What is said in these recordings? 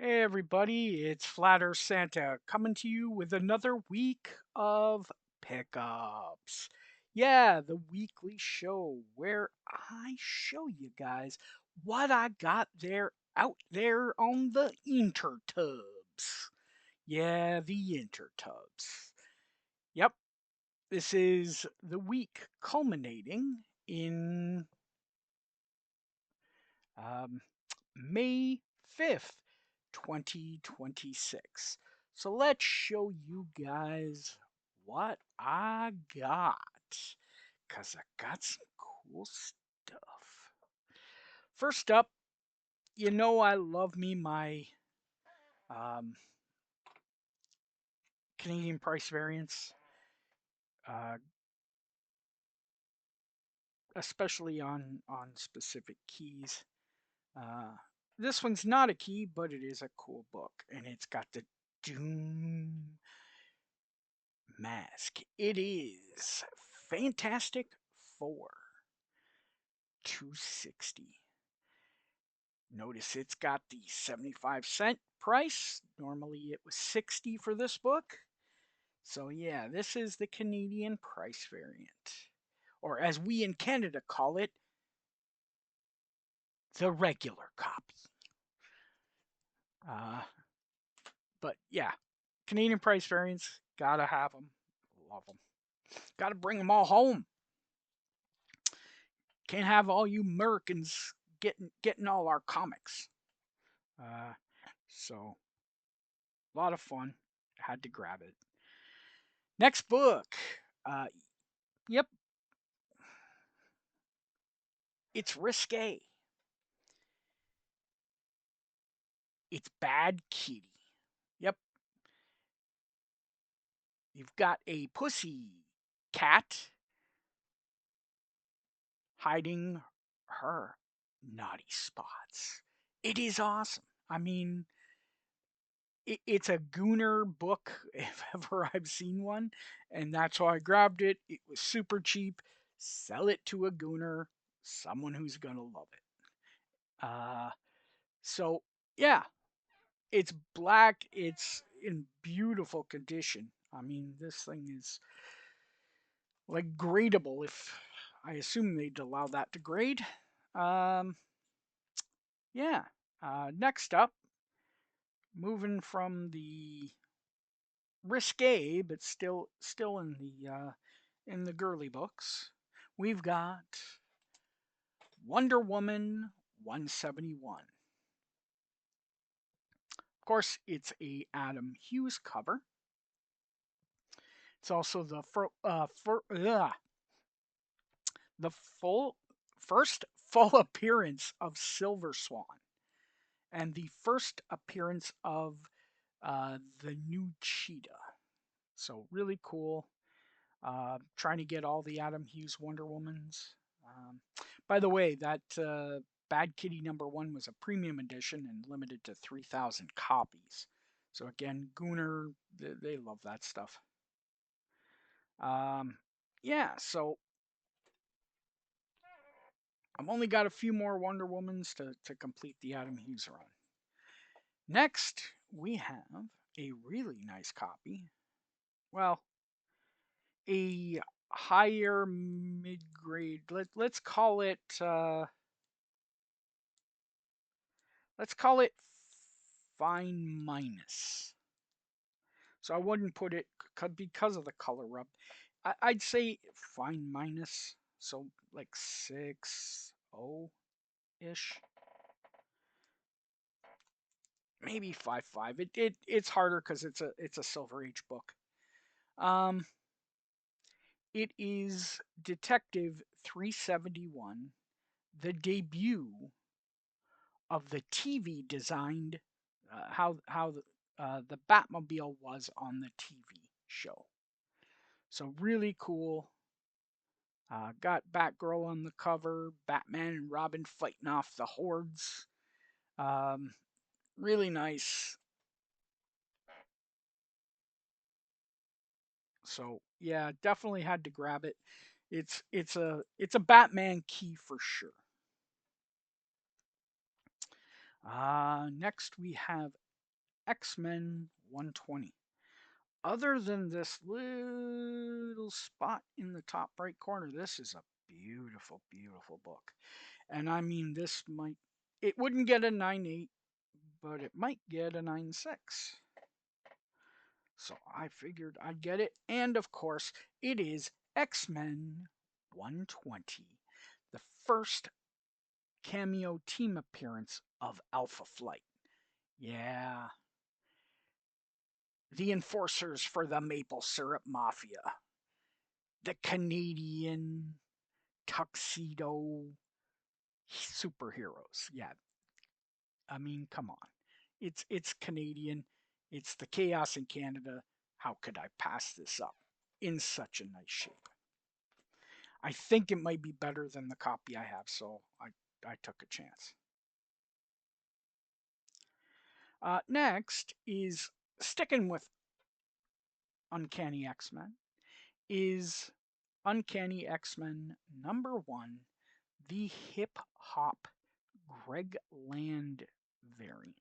Hey everybody, it's Flatter Santa coming to you with another week of pickups. Yeah, the weekly show where I show you guys what I got there out there on the intertubs. Yeah, the intertubs. Yep, this is the week culminating in um, May 5th, 2026. So let's show you guys what I got. Because I got some cool stuff. First up, you know I love me my um, Canadian price variance, uh, especially on specific keys. Uh, this one's not a key, but it is a cool book, and it's got the Doom mask. It is Fantastic Four 260. Notice it's got the 75-cent price. Normally it was 60 for this book. So yeah, this is the Canadian price variant. Or as we in Canada call it, the regular copy. Uh, but yeah, Canadian price variants, gotta have them. Love them. Gotta bring them all home. Can't have all you Americans getting all our comics. Uh, so a lot of fun. Had to grab it. Next book. Uh, yep, it's risque. It's Bad Kitty. Yep, you've got a pussy cat hiding her naughty spots. It is awesome. I mean, it's a Gooner book if ever I've seen one, and that's why I grabbed it. It was super cheap. Sell it to a Gooner, someone who's gonna love it. So yeah, it's black. It's in beautiful condition. I mean, this thing is like gradable. If I assume they'd allow that to grade. Um, yeah. Next up, moving from the risque, but still in the girly books. We've got Wonder Woman 171. Of course, it's a Adam Hughes cover. It's also the full first full appearance of Silver Swan and the first appearance of the new Cheetah. So really cool. Trying to get all the Adam Hughes Wonder Womans. Um, by the way, that Bad Kitty #1 was a premium edition and limited to 3,000 copies. So again, Gooner, they love that stuff. Um, yeah, so I've only got a few more Wonder Womans to complete the Adam Hughes run. Next, we have a really nice copy. Well, a higher mid grade. Let's call it fine minus. So I wouldn't put it because of the color rub. I'd say fine minus. So like 6.0 ish, maybe 5.5. It's harder because it's a Silver Age book. Um, it is Detective 371, the debut of the TV designed how the Batmobile was on the TV show. So really cool. Got Batgirl on the cover, Batman and Robin fighting off the hordes. Um, really nice. So yeah, definitely had to grab it. It's a Batman key for sure. Next we have X-Men 120. Other than this little spot in the top right corner, this is a beautiful, beautiful book. And I mean, it wouldn't get a 9.8, but it might get a 9.6. So I figured I'd get it. And of course, it is X-Men 120, the first cameo team appearance of Alpha Flight. Yeah, the enforcers for the Maple Syrup Mafia, the Canadian tuxedo superheroes. Yeah, I mean, come on. It's Canadian. It's the chaos in Canada. How could I pass this up in such a nice shape? I think it might be better than the copy I have, so I took a chance. Next is sticking with Uncanny X-Men is Uncanny X-Men #1, the hip hop Greg Land variant.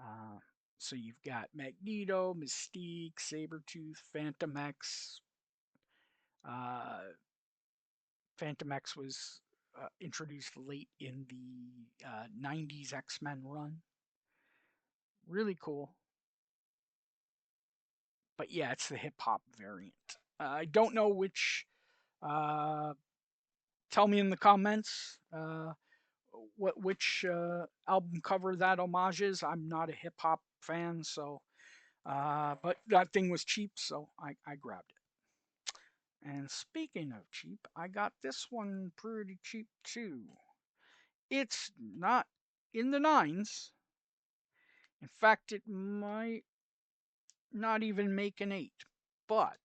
Uh, so you've got Magneto, Mystique, Sabretooth, Phantom X. Uh, Phantom X was introduced late in the 90s X-Men run. Really cool. But yeah, it's the hip hop variant. I don't know which. Uh, Tell me in the comments which album cover that homage is. I'm not a hip hop fan, so but that thing was cheap, so I grabbed it. And speaking of cheap, I got this one pretty cheap too. It's not in the nines. In fact, it might not even make an 8. But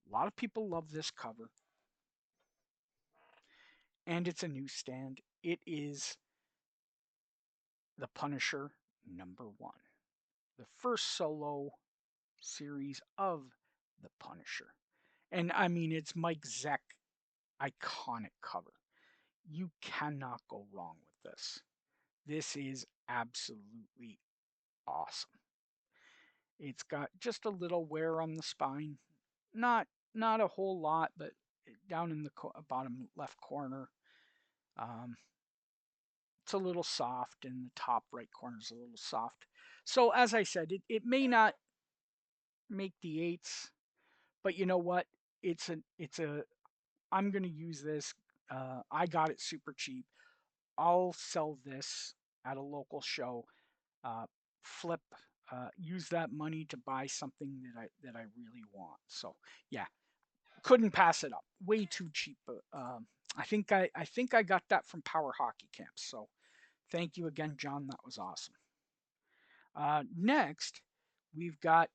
a lot of people love this cover. And it's a newsstand. It is The Punisher #1. The first solo series of The Punisher. And I mean, it's Mike Zeck iconic cover. You cannot go wrong with this. This is absolutely awesome. It's got just a little wear on the spine. Not a whole lot, but down in the bottom left corner. Um, it's a little soft, and the top right corner is a little soft. So as I said, it may not make the 8s, but you know what? It's a I'm gonna use this. I got it super cheap. I'll sell this at a local show. Uh, Flip, use that money to buy something that I really want. So yeah, couldn't pass it up. Way too cheap. I think I got that from Power Hockey Camp. So thank you again, John. That was awesome. Next, we've got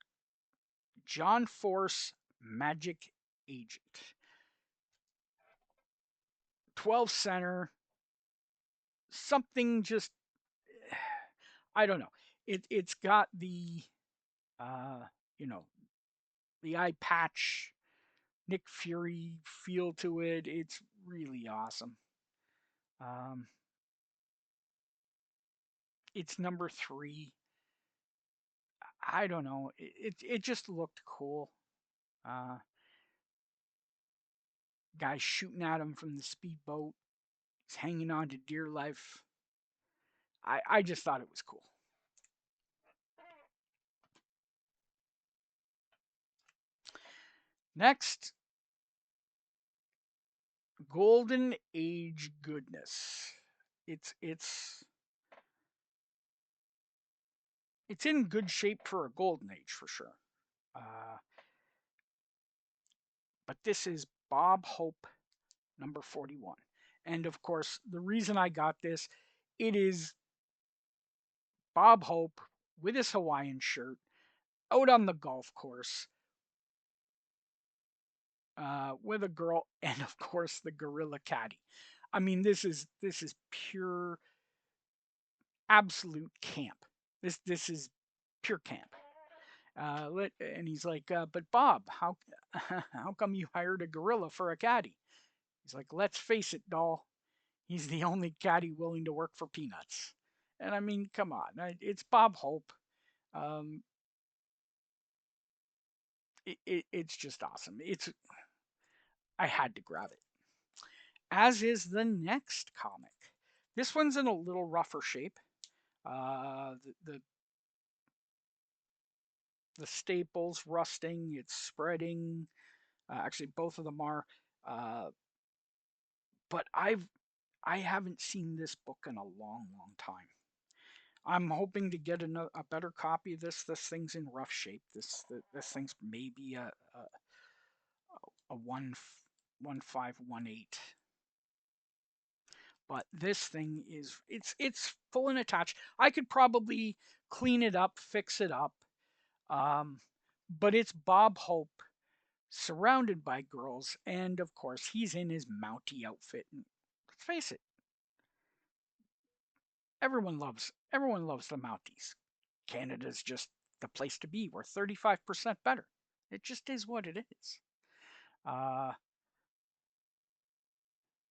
John Force Magic Agent. 12 center, something just, I don't know. It's got the, uh, you know, the eye patch, Nick Fury feel to it. It's really awesome. Um, it's #3. I don't know. It just looked cool. Uh, Guy shooting at him from the speedboat. He's hanging on to dear life. I just thought it was cool. Next, Golden Age goodness. It's it's it's in good shape for a golden age for sure. Uh, but this is Bob Hope #41. And of course, the reason I got this, it is Bob Hope with his Hawaiian shirt out on the golf course with a girl, and of course the gorilla caddy. I mean, this is pure, absolute camp. This is pure camp. And he's like, but Bob, how how come you hired a gorilla for a caddy? He's like, let's face it, doll. He's the only caddy willing to work for peanuts. And I mean, come on, it's Bob Hope. Um, it's just awesome. I had to grab it. As is the next comic. This one's in a little rougher shape. The staples rusting. It's spreading. Actually, both of them are. Uh, but I haven't seen this book in a long, long time. I'm hoping to get a better copy of this. This thing's in rough shape. This thing's maybe a 1.518. But this thing is it's full and attached. I could probably clean it up, fix it up. Um, but it's Bob Hope surrounded by girls, and of course he's in his Mountie outfit. And let's face it, everyone loves the Mounties. Canada's just the place to be. We're 35% better. It just is what it is. Uh,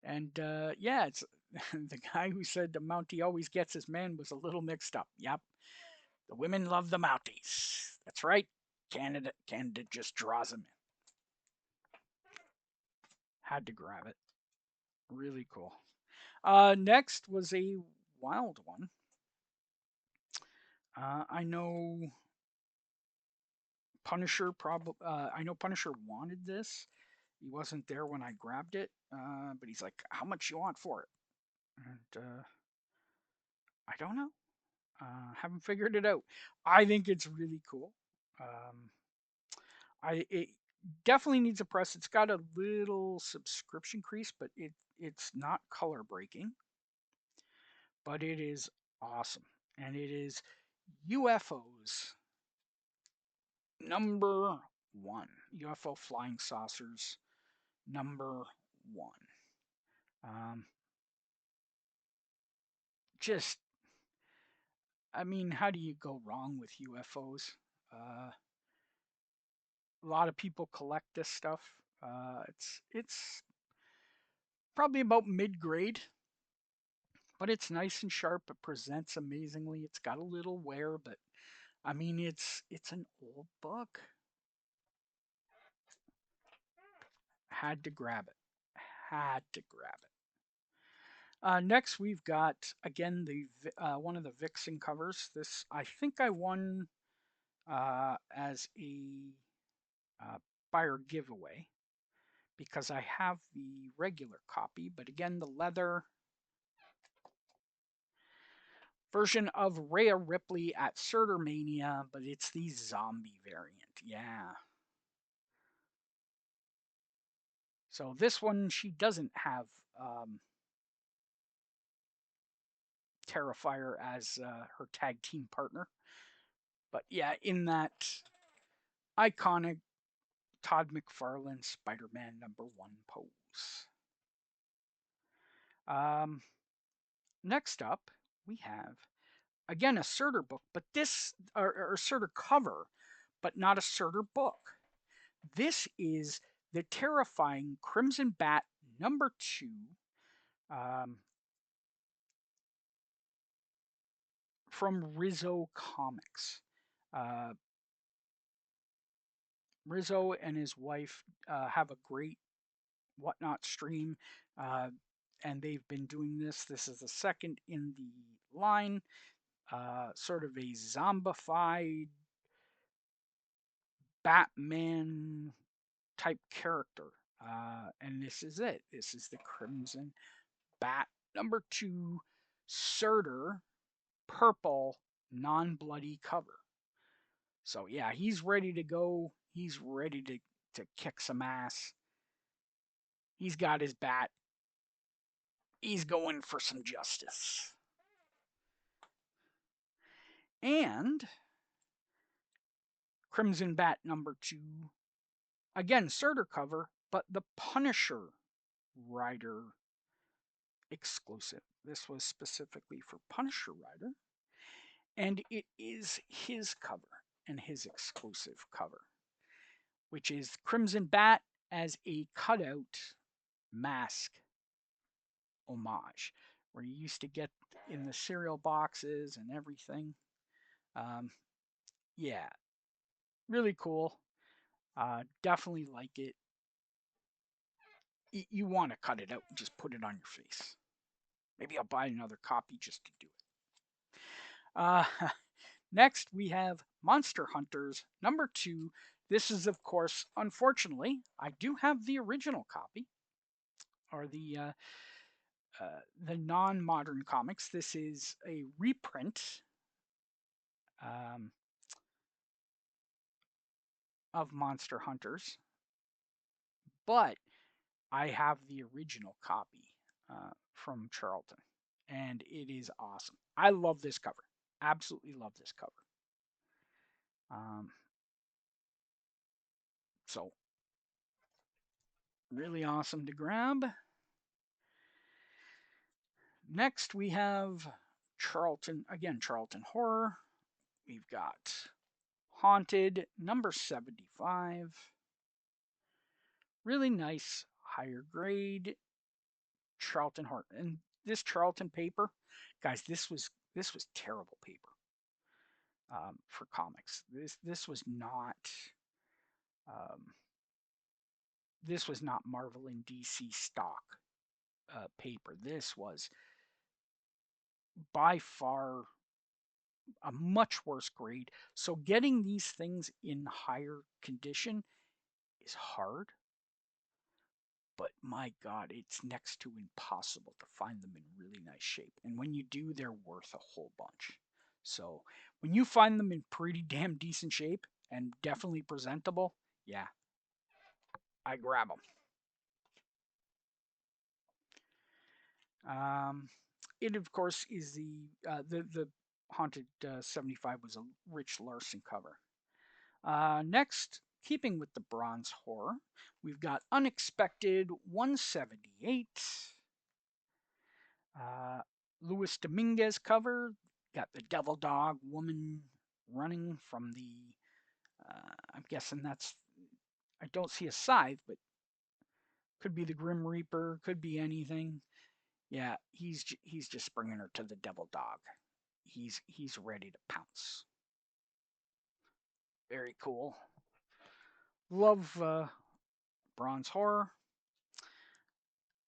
and yeah, it's the guy who said the Mountie always gets his man was a little mixed up. Yep, the women love the Mounties. That's right. Canada just draws them in. Had to grab it. Really cool. Next was a wild one. I know Punisher probably. I know Punisher wanted this. He wasn't there when I grabbed it, but he's like, "How much you want for it?" And I don't know. Haven't figured it out. I think it's really cool. Um, it definitely needs a press. It's got a little subscription crease, but it's not color breaking. But it is awesome, and it is UFOs number 1. UFO flying saucers number 1. Um, just, I mean, how do you go wrong with UFOs? A lot of people collect this stuff. It's probably about mid grade, but it's nice and sharp. It presents amazingly. It's got a little wear, but I mean, it's an old book. Had to grab it. Had to grab it. Next, we've got again the one of the Vixen covers. This I think I won as a uh, buyer giveaway because I have the regular copy, but again the leather version of Rhea Ripley at Surtermania, but it's the zombie variant. Yeah. So this one she doesn't have Terrifier as her tag team partner. But yeah, in that iconic Todd McFarlane Spider-Man #1 pose. Um, Next up, we have again a Surtur book, but this or Surtur cover, but not a Surtur book. This is the terrifying Crimson Bat #2 um, from Rizzo Comics. Uh, Rizzo and his wife have a great Whatnot stream, uh, and they've been doing this. This is the second in the line, sort of a zombified Batman type character. And this is it. This is the Crimson Bat #2 Surtur purple non-bloody cover. So yeah, he's ready to go. He's ready to kick some ass. He's got his bat. He's going for some justice. And Crimson Bat #2, again, Surtur cover, but the Punisher Rider exclusive. This was specifically for Punisher Rider, and it is his cover and his exclusive cover, which is Crimson Bat as a cutout mask homage. where you used to get in the cereal boxes and everything. Um, yeah, really cool. Definitely like it. You want to cut it out and just put it on your face. Maybe I'll buy another copy just to do it. Uh, Next, we have Monster Hunters #2. This is, of course, unfortunately, I do have the original copy, or the non-modern comics. This is a reprint um, of Monster Hunters, but I have the original copy from Charlton, and it is awesome. I love this cover. Absolutely love this cover. Um, so really awesome to grab. Next, we have Charlton, again, Charlton Horror. We've got Haunted #75. Really nice, higher grade Charlton Horror. And this Charlton paper, guys, this was terrible paper for comics. Um, this was not Marvel and DC stock paper. This was by far a much worse grade. So getting these things in higher condition is hard, but my God, it's next to impossible to find them in really nice shape. And when you do, they're worth a whole bunch. So when you find them in pretty damn decent shape and definitely presentable, yeah, I grab them. It of course is the Haunted 75 was a Rich Larson cover. Next, keeping with the bronze horror, we've got Unexpected 178. Uh, Luis Dominguez cover. Got the devil dog woman running from the. I'm guessing that's. I don't see a scythe, but could be the Grim Reaper. Could be anything. Yeah, he's just bringing her to the devil dog. He's ready to pounce. Very cool. Love bronze horror.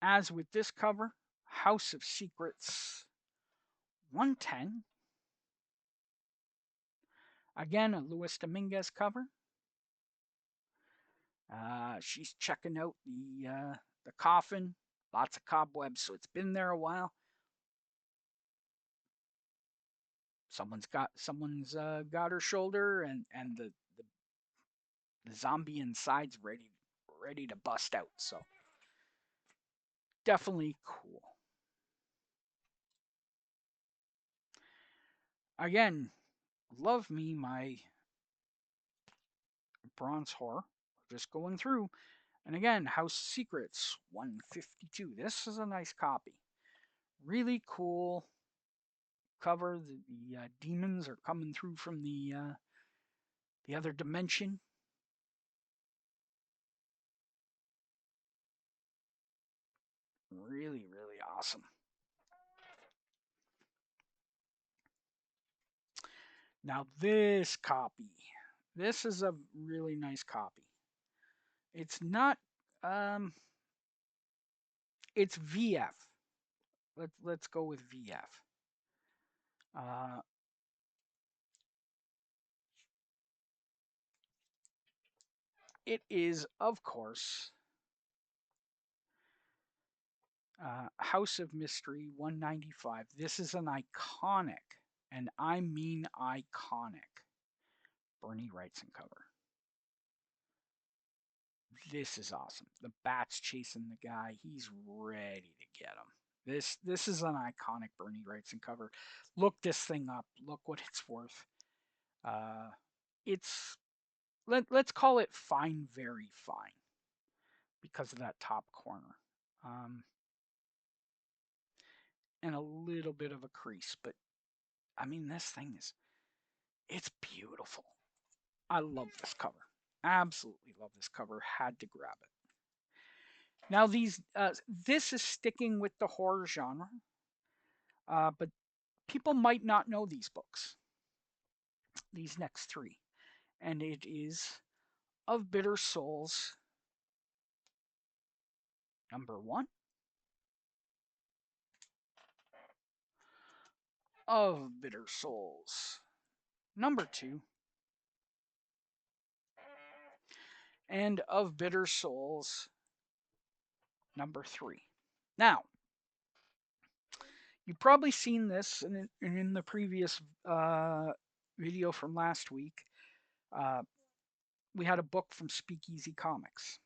As with this cover, House of Secrets 110. Again, a Luis Dominguez cover. She's checking out the coffin. Lots of cobwebs, so it's been there a while. Someone's got her shoulder, and the zombie inside's ready to bust out. So definitely cool. Again, love me my bronze horror. Just going through. And again, House Secrets 152. This is a nice copy. Really cool cover. The demons are coming through from the other dimension. Really, really awesome. Now this copy. This is a really nice copy. It's not it's VF. Let's go with VF. Uh it is, of course, House of Mystery 195. This is an iconic, and I mean iconic, Bernie Wrightson cover. This is awesome. The bat's chasing the guy. He's ready to get him. This is an iconic Bernie Wrightson cover. Look this thing up. Look what it's worth. Uh, it's let's call it fine, very fine, because of that top corner, and a little bit of a crease. But I mean, this thing it's beautiful. I love this cover. Absolutely love this cover. Had to grab it. Now this is sticking with the horror genre. But people might not know these books, these next three. And it is Of Bitter Souls, number one, Of Bitter Souls, number two, and Of Bitter Souls, number three. Now, you've probably seen this in the previous video from last week. Uh, we had a book from Speakeasy Comics.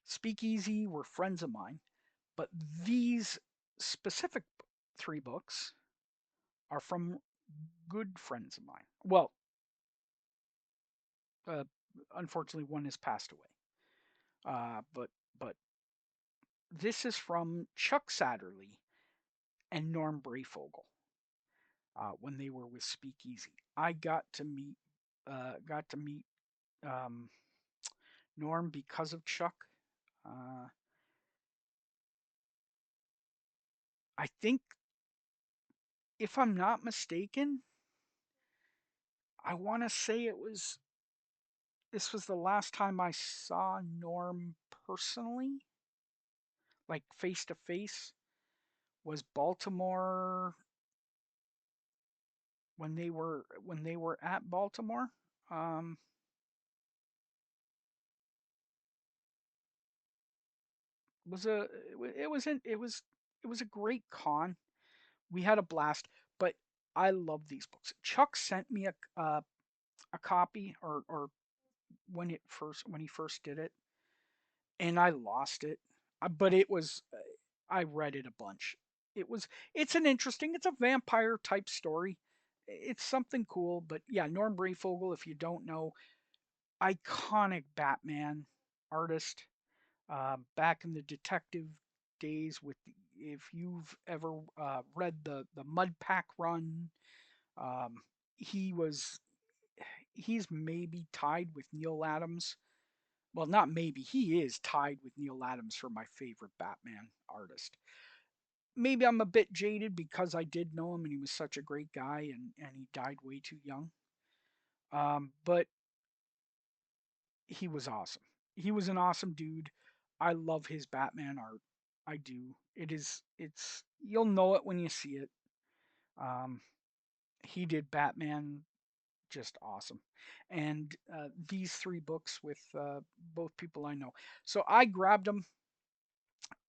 Speakeasy were friends of mine, but these specific three books are from good friends of mine. Well, uh, unfortunately, one has passed away. But this is from Chuck Satterley and Norm Brayfogle when they were with Speakeasy. I got to meet um, Norm because of Chuck. Uh, I think, if I'm not mistaken, I want to say this was the last time I saw Norm personally, like face to face. Was Baltimore when they were at Baltimore. Um, was a it was an, it was a great con. We had a blast, but I love these books. Chuck sent me a copy, or when he first did it, and I lost it. But it was I read it a bunch. It's a vampire type story. It's something cool, but yeah, Norm Brayfogle, if you don't know, iconic Batman artist. Back in the detective days, if you've ever read the Mud Pack run, um, he was he's maybe tied with Neil Adams. Well, not maybe, he is tied with Neil Adams for my favorite Batman artist. Maybe I'm a bit jaded because I did know him and he was such a great guy, and he died way too young. But he was awesome. He was an awesome dude. I love his Batman art. I do. It's you'll know it when you see it. Um, he did Batman just awesome, and these three books with both people I know. So I grabbed them.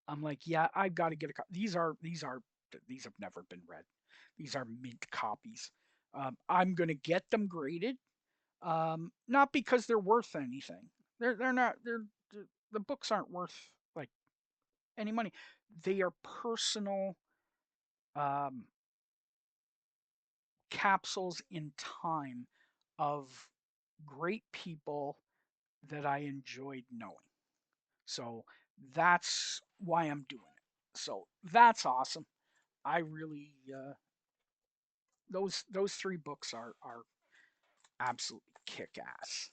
I'm like, yeah, I've got to get a copy. These have never been read. These are mint copies. I'm gonna get them graded. Not because they're worth anything. They're not. The books aren't worth like any money. They are personal um, capsules in time of great people that I enjoyed knowing. So that's why I'm doing it. So that's awesome. I really those three books are absolutely kick ass.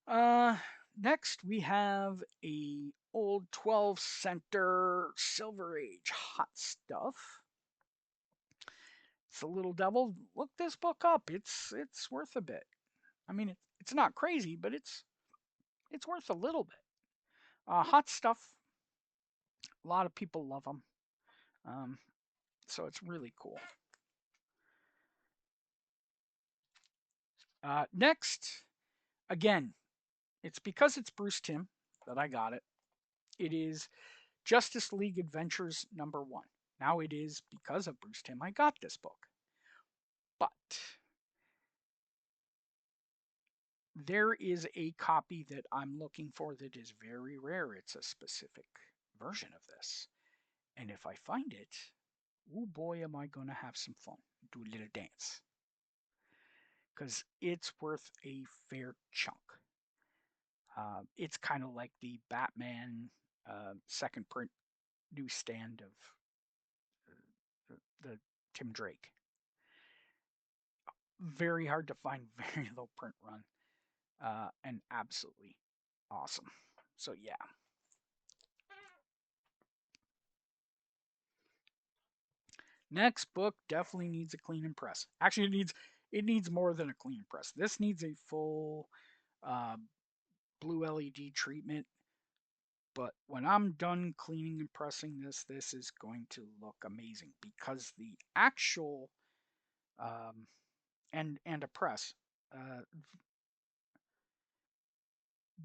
Uh, Next we have a old 12 center Silver Age hot stuff. It's a Little Devil. Look this book up. It's worth a bit. I mean, it's not crazy, but it's worth a little bit. Hot stuff. A lot of people love them. Um, so it's really cool. Next, again, it's because it's Bruce Timm that I got it. It is Justice League Adventures number one. Now it is because of Bruce Timm I got this book. But there is a copy that I'm looking for that is very rare. It's a specific version of this. And if I find it, oh boy, am I going to have some fun. Do a little dance. Because it's worth a fair chunk. It's kind of like the Batman second print newsstand of the Tim Drake. Very hard to find, very low print run, and absolutely awesome. So yeah. Next book definitely needs a clean and press. Actually, it needs more than a clean and press. This needs a full uh, blue LED treatment. But when I'm done cleaning and pressing this is going to look amazing because the actual um, and a press, uh,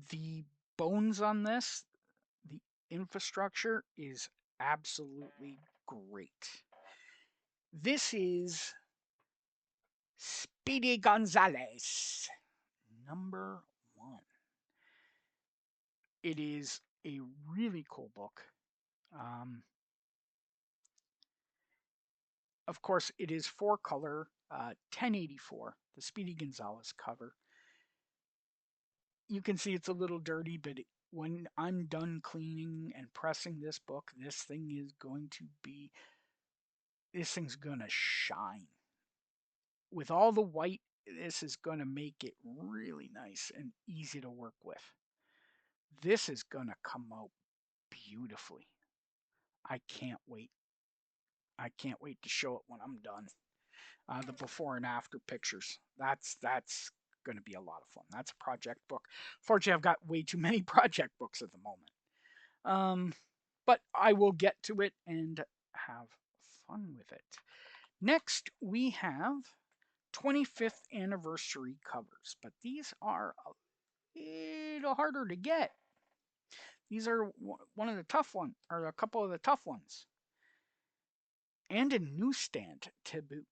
the bones on this, the infrastructure is absolutely great. This is Speedy Gonzalez, number one. It is a really cool book. Um, of course, it is four color, 1084, the Speedy Gonzalez cover. You can see it's a little dirty, but when I'm done cleaning and pressing this book, this thing's gonna shine. With all the white, this is gonna make it really nice and easy to work with. This is gonna come out beautifully. I can't wait. I can't wait to show it when I'm done. The before and after pictures. That's going to be a lot of fun. That's a project book. Fortunately, I've got way too many project books at the moment. But I will get to it and have fun with it. Next, we have 25th anniversary covers, but these are a little harder to get. These are one of the tough ones, or a couple of the tough ones, and a newsstand to boot.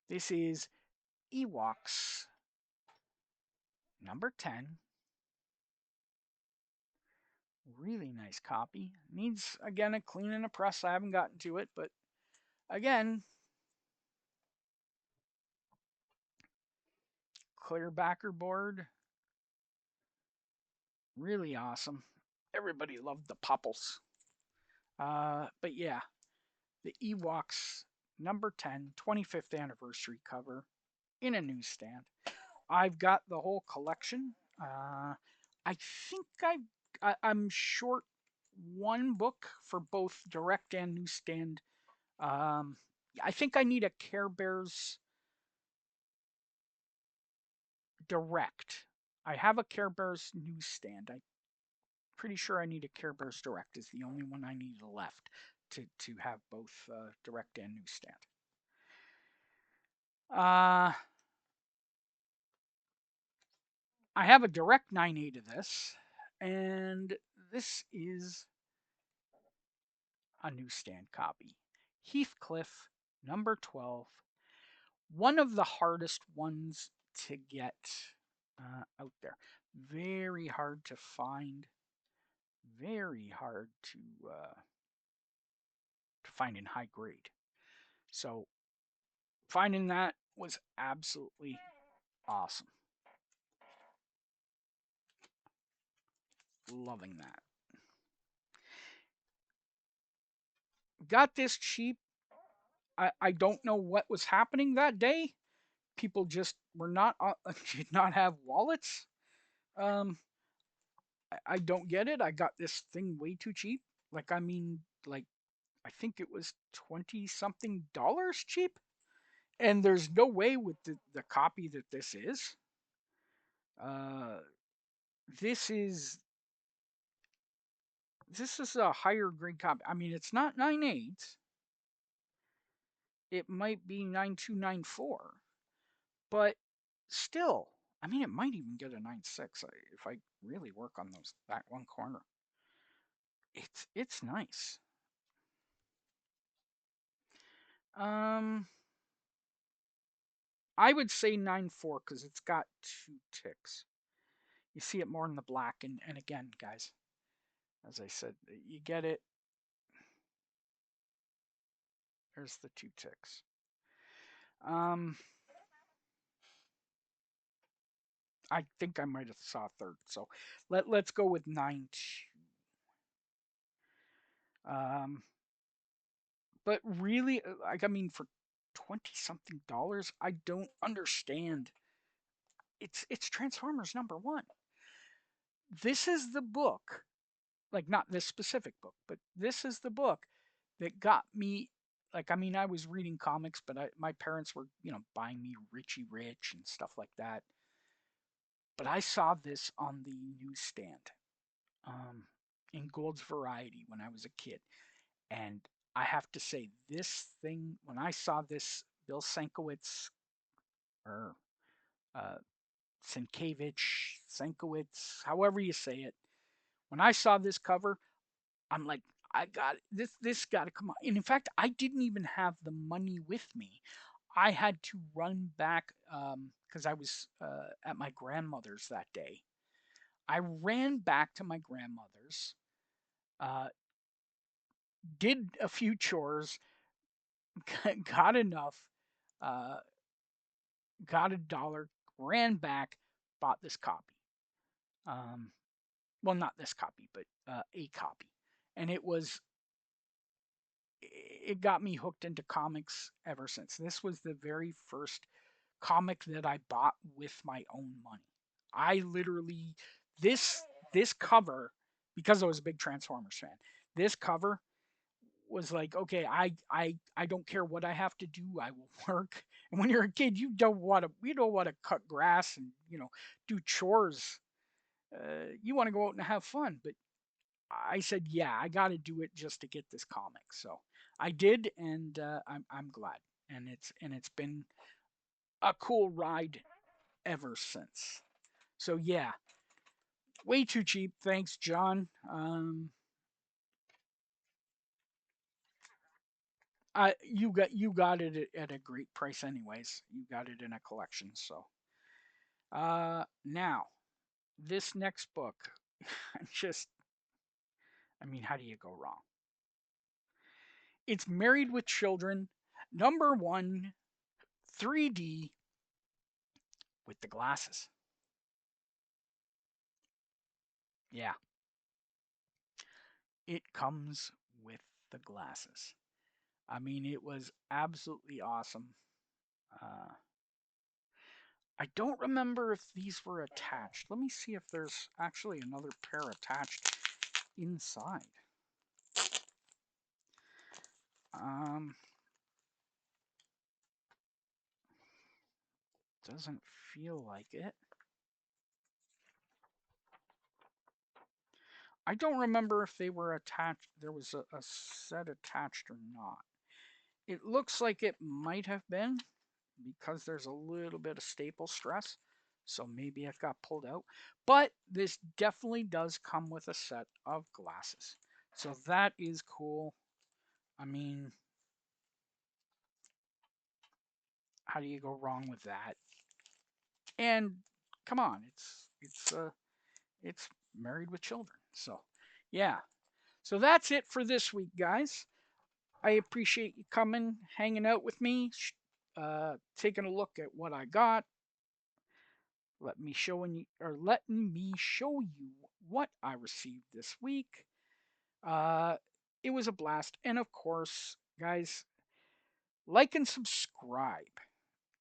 This is Ewoks number 10. Really nice copy. Needs, again, a clean and a press. I haven't gotten to it, but again, clear backer board. Really awesome. Everybody loved the popples. But yeah, the Ewoks number 10, 25th anniversary cover in a newsstand. I've got the whole collection. I think I'm short one book for both direct and newsstand. I think I need a Care Bears direct. I have a Care Bears newsstand. I'm pretty sure I need a Care Bears direct. Is the only one I need left to have both direct and newsstand. Uh, I have a direct 9A to this, and this is a newsstand copy. Heathcliff, number 12. One of the hardest ones to get out there. Very hard to find. Very hard to find in high grade. So finding that was absolutely awesome. Loving that. Got this cheap. I don't know what was happening that day. People just were not did not have wallets. Um, I don't get it. I got this thing way too cheap. Like I mean, like I think it was 20 something dollars cheap. And there's no way with the copy that this is. Uh, this is this is a higher grade copy. I mean, it's not 9.8. It might be 9.294, but still, I mean, it might even get a 9.6 if I really work on that one corner. It's nice. Um, I would say 9.4 because it's got two ticks. You see it more in the black, and again, guys, as I said, you get it. There's the two ticks. Um, I think I might have saw a third. So let's go with 9.2. But really, like I mean, for 20 something dollars, I don't understand. It's Transformers number one. This is the book, like not this specific book, but this is the book that got me like, I mean, I was reading comics, but my parents were, buying me Richie Rich and stuff like that. But I saw this on the newsstand, um, in Gold's Variety when I was a kid. And I have to say, this thing, when I saw this Bill Sienkiewicz, or uh, Sienkiewicz, however you say it, when I saw this cover, I'm like, I got it. This got to come on. And in fact, I didn't even have the money with me. I had to run back because I was at my grandmother's that day. I ran back to my grandmother's, uh, did a few chores, got enough, uh, got $1, ran back, bought this copy. Um, well, not this copy, but a copy, and it got me hooked into comics ever since. This was the very first comic that I bought with my own money. I literally this this cover, because I was a big Transformers fan. This cover was like, okay, I don't care what I have to do, I will work. And when you're a kid, you don't want to cut grass and do chores. You want to go out and have fun, but I said, yeah, I got to do it just to get this comic. So I did, and I'm glad. And it's been a cool ride ever since. So yeah, way too cheap. Thanks, John. You got it at a great price, anyways. You got it in a collection. So now this next book, just, I mean, how do you go wrong? It's Married with Children, number one, 3D with the glasses. Yeah, it comes with the glasses. I mean, it was absolutely awesome. Uh, I don't remember if these were attached. Let me see if there's actually another pair attached inside. Um, doesn't feel like it. I don't remember if they were attached. There was a set attached or not. It looks like it might have been, because there's a little bit of staple stress. So maybe it got pulled out. But this definitely does come with a set of glasses. So that is cool. I mean, how do you go wrong with that? And come on, it's Married with Children. So yeah. So that's it for this week, guys. I appreciate you coming, hanging out with me, taking a look at what I got. Letting me show you what I received this week. Uh, it was a blast, and of course, guys, like and subscribe.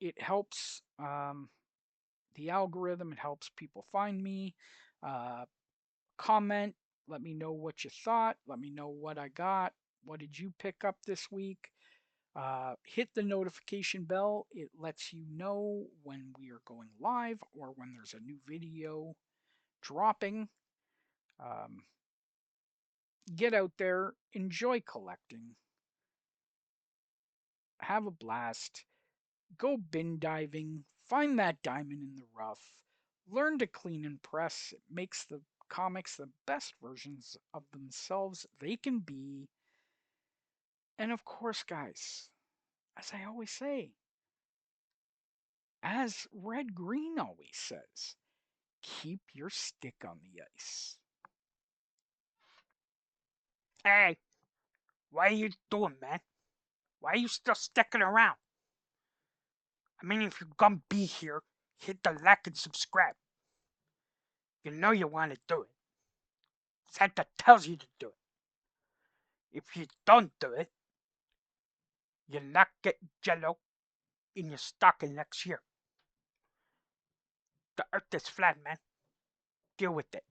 It helps the algorithm. It helps people find me. Uh, Comment. Let me know what you thought. Let me know what I got. What did you pick up this week? Hit the notification bell. It lets you know when we are going live or when there's a new video dropping. Um, get out there, enjoy collecting, have a blast, go bin diving, find that diamond in the rough, learn to clean and press. It makes the comics the best versions of themselves they can be. And of course, guys, as I always say, as Red Green always says, keep your stick on the ice. Hey, what are you doing, man? Why are you still sticking around? I mean, if you're gonna be here, hit the like and subscribe. You know you want to do it. Santa tells you to do it. If you don't do it, you'll not get jello in your stocking next year. The earth is flat, man. Deal with it.